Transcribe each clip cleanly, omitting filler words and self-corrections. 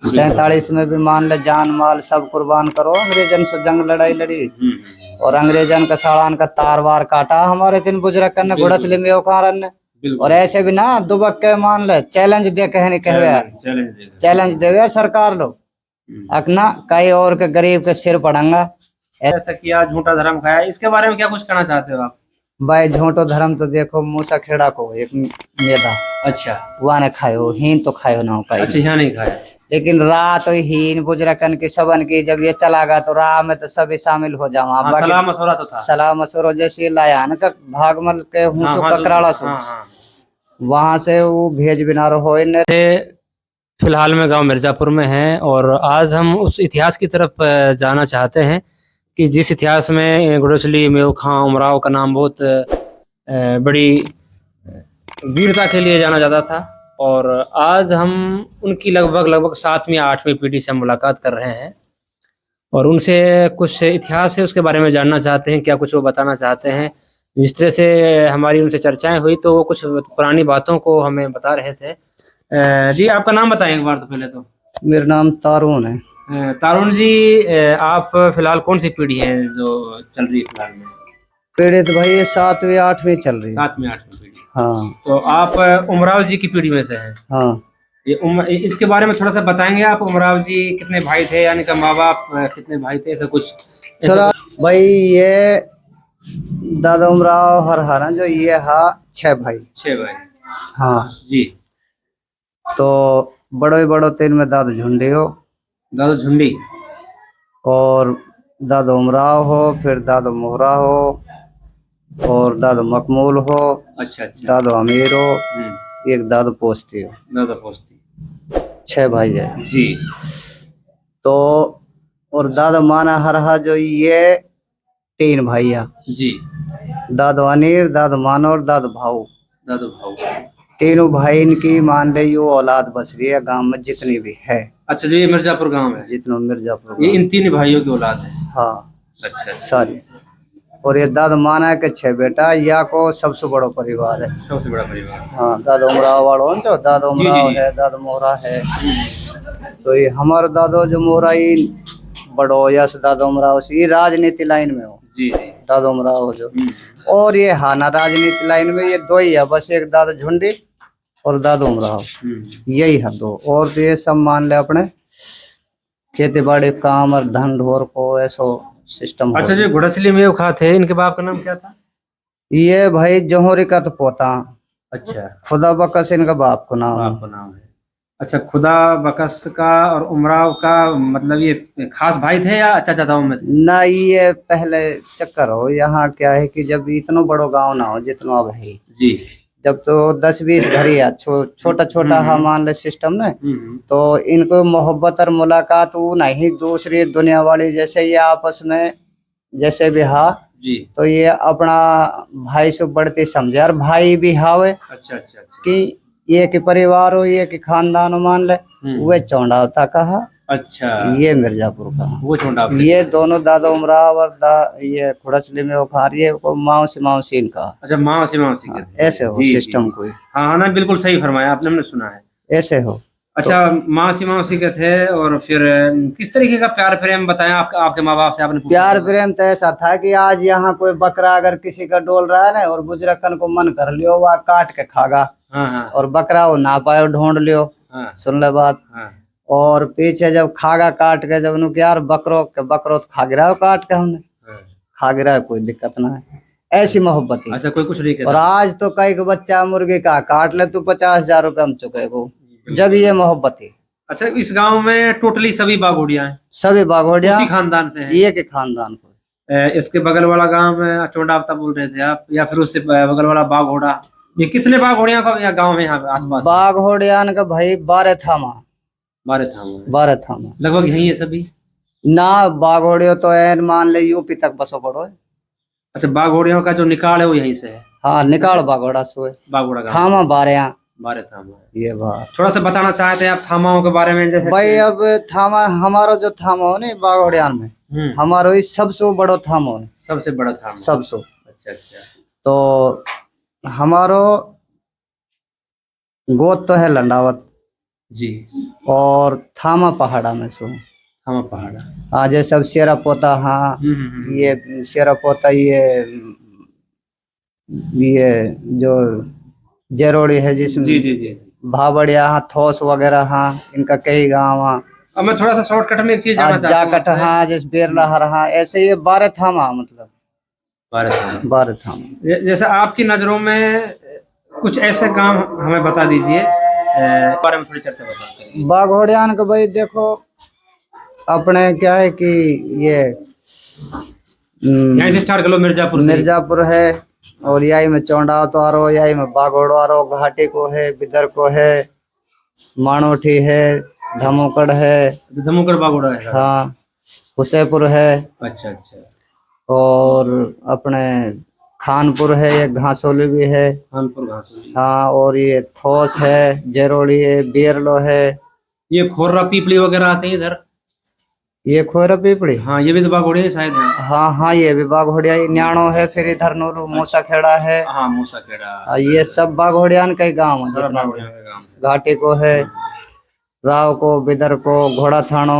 47 में भी मान ले जान माल सब कुर्बान करो, अंग्रेजन से जंग लड़ाई लड़ी और अंग्रेजन का साड़ान का तार वार काटा हमारे तीन बुजुर्ग ने घोड़सली में ओखारन ने। और ऐसे भी ना दुबक के मान ले चैलेंज दे कहे नहीं कहवे, चैलेंज देवे सरकार लोग अपना कई और के गरीब के सिर पड़ेगा। ऐसा किया, झूठा धर्म खाया, इसके बारे में क्या कुछ कहना चाहते हो आप? भाई झूठो धर्म तो देखो मूसा खेड़ा को एक मेदा, अच्छा वहाँ ने खायो हीन तो खायो ना हो। अच्छा, यहाँ नहीं खाया, लेकिन रात हीन बुजुर्गन की सबन की जब ये चला गया तो राह में तो सभी शामिल हो जाओ। हाँ, सलाह मशवरा तो था, सलाह मशवरा जैसे लाया न भागमल के हुसु ककराला सो, वहां से वो भेज बिना रहो। फिलहाल में गांव मिर्जापुर में है और आज हम उस इतिहास की तरफ जाना चाहते हैं कि जिस इतिहास में घोड़सली मेव खां उमराव का नाम बहुत बड़ी वीरता के लिए जाना जाता था। और आज हम उनकी लगभग 7वीं या 8वीं पीढ़ी से मुलाकात कर रहे हैं और उनसे कुछ इतिहास है उसके बारे में जानना चाहते हैं, क्या कुछ वो बताना चाहते हैं। जिस तरह से हमारी उनसे चर्चाएं हुई तो वो कुछ पुरानी बातों को हमें बता रहे थे। जी आपका नाम बताएं एक बार। तो पहले तो मेरा नाम तारून है। तारुण जी, आप फिलहाल कौन सी पीढ़ी है जो चल रही है फिलहाल में? पीढ़ी तो भाई ये 7वीं 8वीं चल रही है। 7वीं 8वीं पीढ़ी। हाँ। तो आप उमराव जी की पीढ़ी में से हैं? हाँ। ये इसके बारे में थोड़ा सा बताएंगे आप? उमराव जी कितने भाई थे, यानी कि माँ बाप कितने भाई थे, ऐसा कुछ? चलो भाई, ये दादा उमराव हर जो ये हा 6 भाई। 6 भाई। हाँ जी। तो बड़ो 3 में दादा झुंडी हो, दादा झुंडी, और दादा उमराव हो, फिर दादा मोहरा हो और दादा मकमूल हो। अच्छा। दादा अमीर हो, एक दादा पोस्ती हो। दादा पोस्ती। 6 भाई है जी। तो और दादा माना हरहा जो ये 3 भाई है जी। दादा अनीर, दादा मानो और दादा भाऊ। दादा भाऊ, तीनों भाई इनकी मान ले यो औलाद बस रही है गांव में जितनी भी है। अच्छा, जो ये मिर्जापुर गांव है, जितना मिर्जापुर ये इन 3 भाइयों की औलाद है? हाँ। अच्छा सारी। और ये दादा माना है कि 6 बेटा, या को सबसे बड़ा परिवार है, सबसे बड़ा परिवार। हाँ। दादा उमराव वालों तो दादा उमराव है, दादा मोहरा है। तो ये हमारा दादा जो मोहरा ही बड़ो या दादा उमराव से राजनीति लाइन में हो। जी। दादा उमराव जो, और ये हाना राजनीति लाइन में ये 2 ही है बस, एक दादा झुंडी और दादा उमराव, यही है 2। और तो ये सब मान ले अपने खेती बाड़ी काम और धन ढोर को ऐसा सिस्टम। अच्छा, जो घोड़सली मेव खां थे, इनके बाप का नाम क्या था? ये भाई जौहरी का तो पोता। अच्छा। खुदा बकस इनका बाप का नाम है। अच्छा, खुदा बकस का और उमराव का मतलब ये खास भाई थे या चाचा में थे? ना, ये पहले चक्कर हो यहाँ क्या है कि जब इतना बड़ो गांव ना हो जितना अब है जी, जब तो 10-20 घर ही छोटा छोटा हाँ मान ले सिस्टम ने, तो इनको मोहब्बत और मुलाकात वो नहीं दूसरी दुनिया वाली जैसे ये आपस में जैसे भी हा जी, तो ये अपना भाई से बढ़ती समझे और भाई भी हावे। अच्छा कि ये के परिवार हो, ये के खानदान मान ले, वे चौंडावता कहा। अच्छा, ये मिर्जापुर का, वो चौंडावता। ये दोनों दादा उमराव और ये घोड़सली में उखार, ये मौसी इनका। अच्छा, मौसी ऐसे हो सिस्टम कोई। हाँ ना, बिल्कुल सही फरमाया आपने, हमने सुना है ऐसे हो। अच्छा, मौसी के थे। और फिर किस तरीके का प्यार प्रेम बताया आपके माँ बाप से आपने? प्यार प्रेम तो ऐसा था कि आज यहाँ कोई बकरा अगर किसी का डोल रहा है ना और बुजुर्गन को मन कर लियो वह काट के खागा। हाँ। और बकरा वो ना पाए ढूंढ लियो। हाँ। सुन ले बात। हाँ। और पीछे जब खागा काट के जब उन्होंने यार बकरो तो खा गिरा काट के हमने। हाँ। खा गिरा कोई दिक्कत ना है, ऐसी मोहब्बत। अच्छा, कोई कुछ नहीं कहता। और आज तो कई को बच्चा मुर्गी का काट ले तू 50,000 रुपये हम चुके को, जब ये मोहब्बत है। अच्छा, इस गांव में टोटली सभी बाघोड़िया हैं? सभी बाघोड़िया उसी खानदान से हैं? ये के खानदान को। इसके बगल वाला गांव में चौंडावता बोल रहे थे आप, या फिर उससे बगल वाला बाघोड़ा? ये कितने बाघोड़िया का या गांव है यहाँ पे आसपास? बाघोड़ियान का भाई 12 थामा। 12 थामा लगभग यही है सभी ना। बाघोड़ियों तो है मान ले यूपी तक बसो पड़ो है। अच्छा, बाघोड़ियों का जो निकाल है वो यहीं से है? हाँ, निकाल बाघोड़ा सो है। बाघोड़ा थामा 12 थामा। ये बात थोड़ा सा बताना चाहते हैं आप थामाओं के बारे में? जैसे भाई अब थामा हमारा जो थामा हो ना बाघोड़ियान में, हमारा सबसे बड़ो थामा है। सबसे बड़ा थामा सबसे। अच्छा। तो हमारो गोद तो है लंडावत जी, और थामा पहाड़ा में सो हम पहाड़। आज ये सब शेरा पोता। हाँ ये शेरा पोता, ये जो जेरोड़ी है जिसमें जी जी जी। भाबड़िया, हाँ थोस वगैरह, हाँ इनका कई गाँव। हाँ अब मैं थोड़ा सा शॉर्टकट में एक चीज जानना चाहता हूँ जाकट, आपसे। हाँ जैसे बेरलहर, हाँ ऐसे ये 12 थामा, मतलब भारत में। 12 थामा। जैसे आपकी नजरों में कुछ ऐसे काम हमें बता दीजिए, बारे में थोड़ी चर्चा बता सकते हैं। बाघोड़ियान का भाई देखो, अपने क्या है कि ये यहाँ से स्टार्ट करो मिर्जापुर से। मिर्जापुर है, और यही में चौंडाव तो आरो, यही में बाघोड़ो आरो, घाटी को है, बिदर को है, माणोठी है, धमोकड़ है, धमुकड़ बागोड़ा है सारा। हाँ हुसैपुर है, अच्छा अच्छा। और अपने खानपुर है, ये घासोली भी है, कानपुर घाटी। हाँ और ये थोस है, जेरोड़ी है, बेरलो है, ये खोर्रा पीपली वगैरह आते हैं इधर। ये खोरा पीपड़ी। हाँ ये भी तो बागोड़े हैं शायद यहाँ। हाँ हाँ ये भी बाघोड़िया, न्याणो है, फिर इधर नूरू मूसा खेड़ा है। हाँ मूसा खेड़ा। ये सब बाघोड़ियान का ही गाँव है सारा जितना बागोड़िया का गाँव है। घाटी को है, राव को, बिदर को, घोड़ा थानो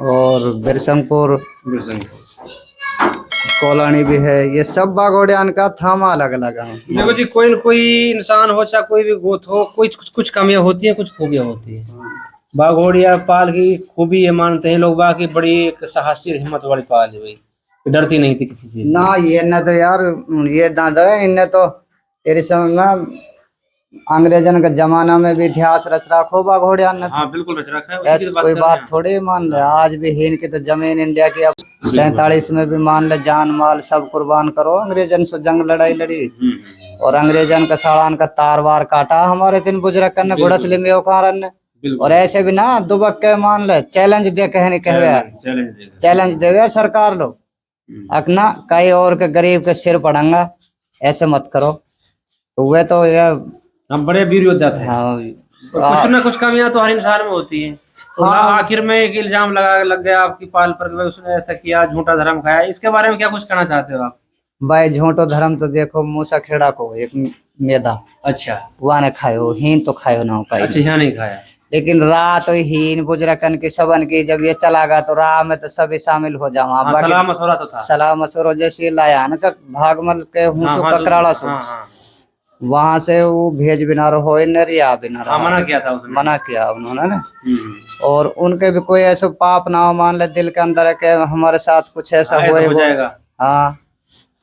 और बिरसंगपुर, बिरसंगपुर। कोलानी भी है। ये सब बाघोड़ियान का थामा अलग अलग है। देखो जी, कोई न कोई इंसान हो चाहे कोई भी गोत हो, कुछ कमियां होती है, कुछ खूबियां होती है। बाघोड़िया पाल की खूबी ये मानते हैं लोग बाग की, बड़ी एक साहसी और हिम्मत वाली पाल है भाई, डरती नहीं थी किसी से। ना ये न तो यार, ये ना डरे, इनने तो तेरे समय में अंग्रेजन के जमाना में भी इतिहास रच रखो बाघोड़ियान ने। हाँ बिल्कुल रच रखा है, उसी की ऐसी तो कोई कर बात रहे हैं। थोड़ी मान ले। आज भी हिंद की तो जमीन इंडिया की, अब 47 में भी मान ले जान माल सब कुर्बान करो, अंग्रेजन से जंग लड़ाई लड़ी, और अंग्रेजन का साड़ान का तार वार काटा हमारे तीन बुजुर्ग ने घुड़सली में औकारन ने। और ऐसे भी ना दुबक के मान ले चैलेंज दे कहने कहवे, चैलेंज देवे सरकार लोग अपना कई और के गरीब के सिर पड़ंगा, ऐसे मत करो। तो वे तो ये हम बड़े वीर योद्धा थे। हाँ, कुछ ना कुछ कमियां तो हर इंसान में होती हैं। तो हाँ। आखिर में एक इल्जाम लग गया आपकी पाल पर कि भाई उसने ऐसा किया, झूठा धर्म खाया, इसके बारे में क्या कुछ कहना चाहते हो आप? भाई झूठो धर्म तो देखो, मूसा खेड़ा को एक मेदा अच्छा वहाँ ने खायो, हीन तो खायो ना पाई। अच्छा, यहाँ नहीं खाया। लेकिन रात हीन बुजरकन की सबन की जब ये चला गया तो राह में तो सभी शामिल हो जाओ। हाँ, सलाह मशवरा तो था। सलाह मशवरा जैसे लाया ना भागमल के हुसु ककराला सु, वहां से वो भेज बिना रहो, रिया बिना रहो, मना किया था उसने। मना किया उन्होंने ना। और उनके भी कोई ऐसा पाप ना हो, मान ले दिल के अंदर है कि हमारे साथ कुछ ऐसा हो जाएगा। हाँ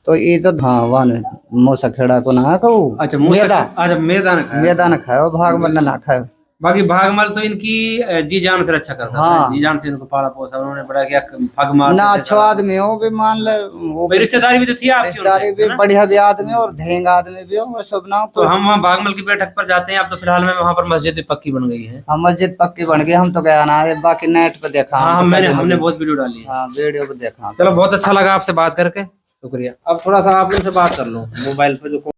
तो ये तो हाँ वन मूसा खेड़ा को ना कहू। अच्छा मैदान खाओ, भागमल ना खाओ। बाकी भागमल तो इनकी जी जान से रक्षा करता हाँ। जी जान से इनको पाला पोसा, उन्होंने बड़ा किया, भागमार ना अच्छो आदमी हो भी मान ले, वो रिश्तेदारी भी तो थी आपकी, रिश्तेदारी भी बढ़िया भी आदमी और धेंग आदमी भी हो, वो सब ना। तो हम वहाँ भागमल की बैठक पर जाते हैं। अब तो फिलहाल में वहाँ पर मस्जिद भी पक्की बन गई है। हाँ मस्जिद पक्की बन गई, हम तो गया ना, बाकी नेट पे देखा। हाँ हमने बहुत वीडियो डाली है। हाँ वीडियो पे देखा। चलो बहुत अच्छा लगा आपसे बात करके, शुक्रिया। अब थोड़ा सा आप उनसे बात कर लो मोबाइल पे जो